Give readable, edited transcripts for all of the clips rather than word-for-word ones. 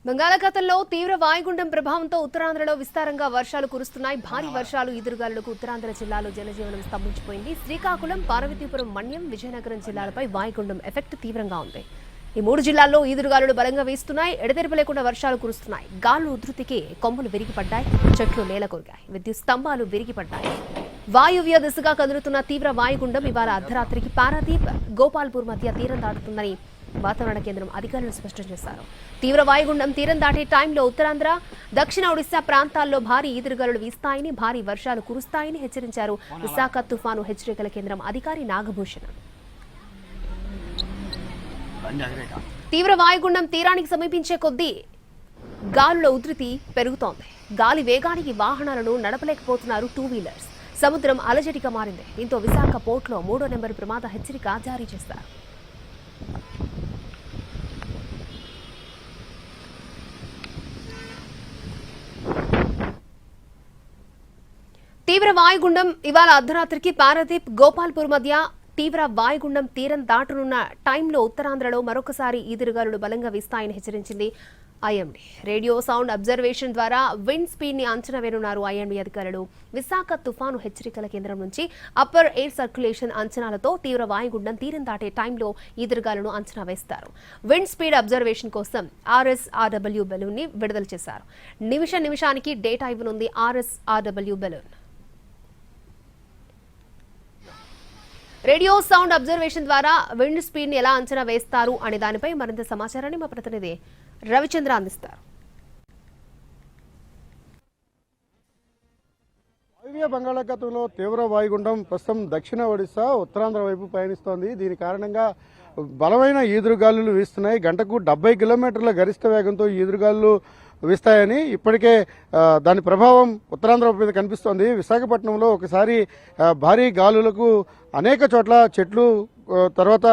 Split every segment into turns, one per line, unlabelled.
బంగాళాఖాతంలో తీవ్ర వాయుగుండం ప్రభావంతో ఉత్తరాంధ్రలో విస్తారంగా వర్షాలు కురుస్తున్నాయి. భారీ వర్షాలు ఈదురుగాలులకు ఉత్తరాంధ్ర జిల్లాలో జనజీవనం స్తంభించిపోయింది. శ్రీకాకుళం, పార్వతీపురం, మన్యం, విజయనగరం జిల్లాలపై వాయుగుండం ఎఫెక్ట్ తీవ్రంగా ఉంది. ఈ మూడు జిల్లాల్లో ఈదురుగాలులు బలంగా వీస్తున్నాయి. ఎడతెరిపి లేకుండా వర్షాలు కురుస్తున్నాయి. గాలు ఉధృతికి కొమ్మలు విరిగిపడ్డాయి, చెట్లు నేలకొరిగాయి, విద్యుత్ స్తంభాలు విరిగిపడ్డాయి. వాయువ్య దిశగా కదులుతున్న తీవ్ర వాయుగుండం ఇవాళ అర్ధరాత్రికి పారాదీప్, గోపాల్పూర్ మధ్య తీరం దాటుతుందని వాతావరణ కేంద్రం అధికారులు స్పష్టం చేశారు. తీవ్ర వాయుగుండం తీరం దాటే టైంలో ఉత్తరాంధ్ర, దక్షిణ ఒడిశా ప్రాంతాల్లో భారీ ఈదురుగాలులు వీస్తాయని, భారీ వర్షాలు కురుస్తాయని హెచ్చరించారు విశాఖ తుఫాను హెచ్చరికల కేంద్రం అధికారి నాగభూషణ్. తీవ్ర వాయుగుండం తీరానికి సమీపించే కొద్దీ గాలుల ఉధృతి పెరుగుతోంది. గాలి వేగానికి వాహనాలను నడపలేకపోతున్నారు టూ వీలర్స్. సముద్రం అలజడిగా మారింది. దీంతో విశాఖ పోర్టులో 3వ నెంబర్ ప్రమాద హెచ్చరిక జారీ చేశారు. తీవ్ర వాయుగుండం ఇవాళ అర్ధరాత్రికి పారాదీప్, గోపాల్పూర్ మధ్య తీవ్ర వాయుగుండం తీరం దాటనున్న టైంలో ఉత్తరాంధ్రలో మరొకసారి ఈదురుగాలులు బలంగా వీస్తాయని హెచ్చరించింది ఐఎండీ. రేడియో సౌండ్ అబ్జర్వేషన్ ద్వారా విండ్ స్పీడ్ ని అంచనా వేయనున్నారు ఐఎండీ అధికారులు. విశాఖ తుఫాను హెచ్చరికల కేంద్రం నుంచి అప్పర్ ఎయిర్ సర్క్యులేషన్ అంచనాలతో తీవ్ర వాయుగుండం తీరం దాటే టైంలో ఈదురుగాలను అంచనా వేస్తారు. విండ్ స్పీడ్ అబ్జర్వేషన్ కోసం RSRW బెలూన్ ని విడుదల చేశారు. నిమిషానికి డేటా ఇవ్వనుంది RSRW balloon. Radio sound observation ద్వారా విండ్ స్పీడ్ ని ఎలా అంచనా వేస్తారు అనే దానిపై మరింత సమాచారాన్ని మా ప్రతినిధి రవిచంద్ర అందిస్తారు.
వాయువ్య బంగాళాఖాతంలో తీవ్ర వాయుగుండం ప్రస్తుతం దక్షిణ ఒడిశా, ఉత్తరాంధ్ర వైపు పయనిస్తోంది. దీని కారణంగా బలమైన ఈదురుగాలులు వీస్తున్నాయి. గంటకు 70 కిలోమీటర్ల గరిష్ట వేగంతో ఈదురుగాలులు వీస్తాయని ఇప్పటికే దాని ప్రభావం ఉత్తరాంధ్ర మీద కనిపిస్తోంది. విశాఖపట్నంలో ఒకసారి భారీ గాలులకు అనేక చోట్ల చెట్లు, తర్వాత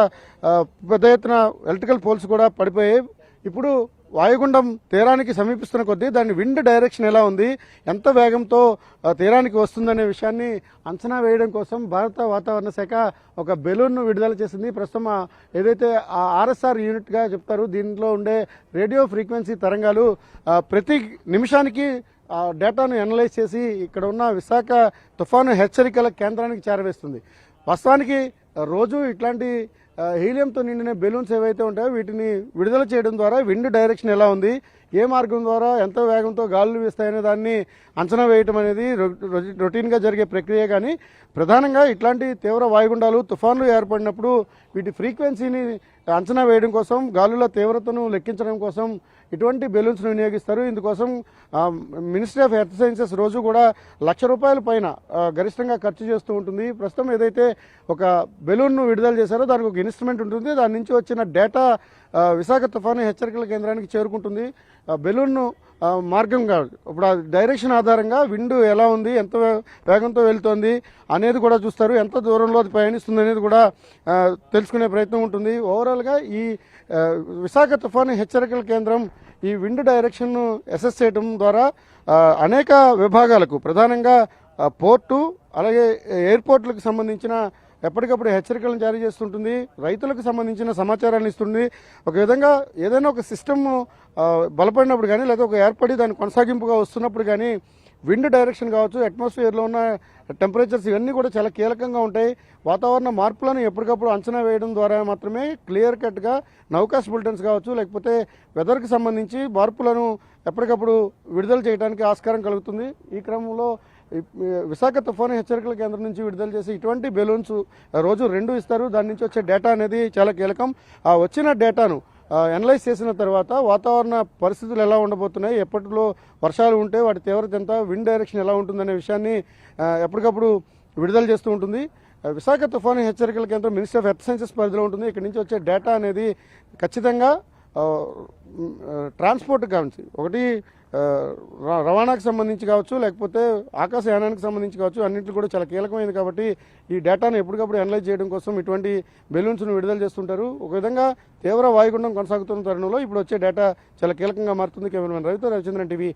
పెద్ద ఎత్తున ఎలక్ట్రికల్ పోల్స్ కూడా పడిపోయాయి. ఇప్పుడు వాయుగుండం తీరానికి సమీపిస్తున్న కొద్దీ దాని విండ్ డైరెక్షన్ ఎలా ఉంది, ఎంత వేగంతో తీరానికి వస్తుందనే విషయాన్ని అంచనా వేయడం కోసం భారత వాతావరణ శాఖ ఒక బెలూన్ను విడుదల చేసింది. ప్రస్తుతం ఏదైతే RSR యూనిట్గా చెప్తారు, దీంట్లో ఉండే రేడియో ఫ్రీక్వెన్సీ తరంగాలు ప్రతి నిమిషానికి డేటాను అనలైజ్ చేసి ఇక్కడ ఉన్న విశాఖ తుఫాను హెచ్చరికల కేంద్రానికి చేరవేస్తుంది. వాస్తవానికి రోజు ఇట్లాంటి హీలియంతో నిండిన బెలూన్స్ ఏవైతే ఉంటాయో వీటిని విడుదల చేయడం ద్వారా విండ్ డైరెక్షన్ ఎలా ఉంది, ఏ మార్గం ద్వారా ఎంత వేగంతో గాలులు వీస్తాయనే దాన్ని అంచనా వేయటం అనేది రొటీన్గా జరిగే ప్రక్రియ. కానీ ప్రధానంగా ఇట్లాంటి తీవ్ర వాయుగుండాలు, తుఫాన్లు ఏర్పడినప్పుడు వీటి ఫ్రీక్వెన్సీని అంచనా వేయడం కోసం, గాలుల తీవ్రతను లెక్కించడం కోసం ఇటువంటి బెలూన్స్ను వినియోగిస్తారు. ఇందుకోసం మినిస్ట్రీ ఆఫ్ ఎర్త్ సైన్సెస్ రోజు కూడా ₹1,00,000 పైన గరిష్టంగా ఖర్చు చేస్తూ ఉంటుంది. ప్రస్తుతం ఏదైతే ఒక బెలూన్ను విడుదల చేశారో దానికి ఒక ఇన్స్ట్రుమెంట్ ఉంటుంది. దాని నుంచి వచ్చిన డేటా విశాఖ తుఫాను హెచ్చరికల కేంద్రానికి చేరుకుంటుంది. బెలూన్ను మార్గంగా ఇప్పుడు ఆ డైరెక్షన్ ఆధారంగా విండ్ ఎలా ఉంది, ఎంత వేగంతో వెళ్తోంది అనేది కూడా చూస్తారు. ఎంత దూరంలో అది పయనిస్తుంది అనేది కూడా తెలుసుకునే ప్రయత్నం ఉంటుంది. ఓవరాల్గా ఈ విశాఖ తుఫాను హెచ్చరికల కేంద్రం ఈ విండ్ డైరెక్షన్ను అసెస్ చేయడం ద్వారా అనేక విభాగాలకు, ప్రధానంగా పోర్టు అలాగే ఎయిర్పోర్ట్లకు సంబంధించిన ఎప్పటికప్పుడు హెచ్చరికలను జారీ చేస్తుంటుంది. రైతులకు సంబంధించిన సమాచారాన్ని ఇస్తుంది. ఒక విధంగా ఏదైనా ఒక సిస్టమ్ బలపడినప్పుడు కానీ, లేదా ఒక ఏర్పడి దాని కొనసాగింపుగా వస్తున్నప్పుడు కానీ విండ్ డైరెక్షన్ కావచ్చు, అట్మాస్ఫియర్లో ఉన్న టెంపరేచర్స్ ఇవన్నీ కూడా చాలా కీలకంగా ఉంటాయి. వాతావరణ మార్పులను ఎప్పటికప్పుడు అంచనా వేయడం ద్వారా మాత్రమే క్లియర్ కట్గా నౌకాస్ బులెటిన్స్ కావచ్చు, లేకపోతే వెదర్కి సంబంధించి మార్పులను ఎప్పటికప్పుడు విడుదల చేయడానికి ఆస్కారం కలుగుతుంది. ఈ క్రమంలో విశాఖ తుఫాను హెచ్చరికల కేంద్రం నుంచి విడుదల చేసి ఇటువంటి బెలూన్స్ రోజు 2 ఇస్తారు. దాని నుంచి వచ్చే డేటా అనేది చాలా కీలకం. ఆ వచ్చిన డేటాను అనలైజ్ చేసిన తర్వాత వాతావరణ పరిస్థితులు ఎలా ఉండబోతున్నాయి, ఎప్పటిలో వర్షాలు ఉంటే వాటి తీవ్రత ఎంత, విండ్ డైరెక్షన్ ఎలా ఉంటుందనే విషయాన్ని ఎప్పటికప్పుడు విడుదల చేస్తూ ఉంటుంది. విశాఖ తుఫాను హెచ్చరికల కేంద్రం మినిస్ట్రీ ఆఫ్ ఎర్త్ సైన్సెస్ పరిధిలో ఉంటుంది. ఇక్కడి నుంచి వచ్చే డేటా అనేది ఖచ్చితంగా ట్రాన్స్పోర్ట్ కావచ్చు, ఒకటి రవాణాకు సంబంధించి కావచ్చు, లేకపోతే ఆకాశయానానికి సంబంధించి కావచ్చు, అన్నింటిలో కూడా చాలా కీలకమైనది. కాబట్టి ఈ డేటాను ఎప్పటికప్పుడు అనలైజ్ చేయడం కోసం ఇటువంటి బెలూన్స్ను విడుదల చేస్తుంటారు. ఒక విధంగా తీవ్ర వాయుగుండం కొనసాగుతున్న తరుణంలో ఇప్పుడు వచ్చే డేటా చాలా కీలకంగా మారుతుంది. కెమెరామెన్ రవితో రవిచంద్రన్, టీవీ.